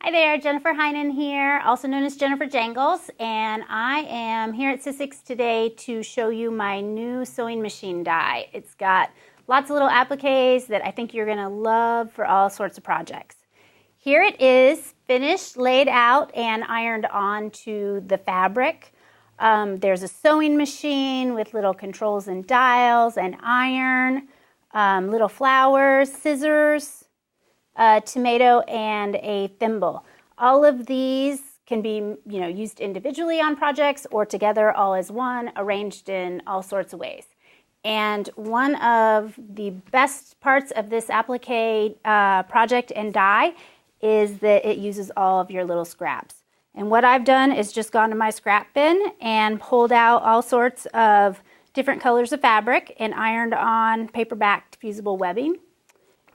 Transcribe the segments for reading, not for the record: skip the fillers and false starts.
Hi there, Jennifer Heinen here, also known as Jennifer Jangles, and I am here at Sizzix today to show you my new sewing machine die. It's got lots of little appliques that I think you're going to love for all sorts of projects. Here it is, finished, laid out, and ironed onto the fabric. There's a sewing machine with little controls and dials, and iron, little flowers, scissors, a tomato, and a thimble. All of these can be, used individually on projects or together all as one, arranged in all sorts of ways. And one of the best parts of this applique project and die is that it uses all of your little scraps. And what I've done is just gone to my scrap bin and pulled out all sorts of different colors of fabric and ironed on paper-backed fusible webbing.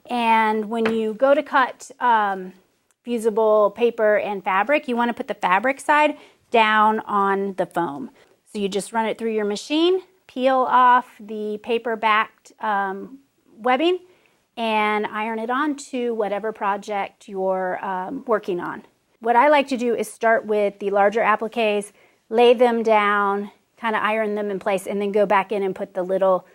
And when you go to cut fusible paper and fabric, you want to put the fabric side down on the foam. So you just run it through your machine, peel off the paper-backed webbing, and iron it onto whatever project you're working on. What I like to do is start with the larger appliques, lay them down, kind of iron them in place, and then go back in and put the little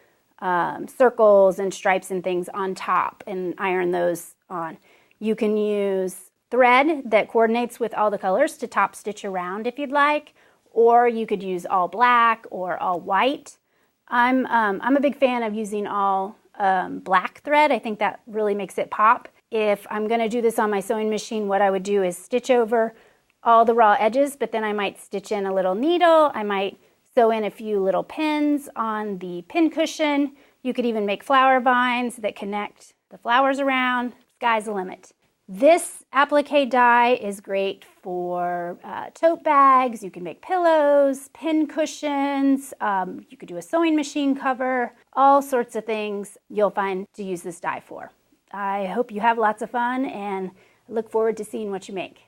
circles and stripes and things on top and iron those on. You can use thread that coordinates with all the colors to top stitch around if you'd like, or you could use all black or all white. I'm a big fan of using all black thread. I think that really makes it pop. If I'm going to do this on my sewing machine, what I would do is stitch over all the raw edges, but then I might stitch in a little needle. I might sew in a few little pins on the pin cushion. You could even make flower vines that connect the flowers around. Sky's the limit. This applique die is great for tote bags. You can make pillows, pin cushions. You could do a sewing machine cover. All sorts of things you'll find to use this die for. I hope you have lots of fun and look forward to seeing what you make.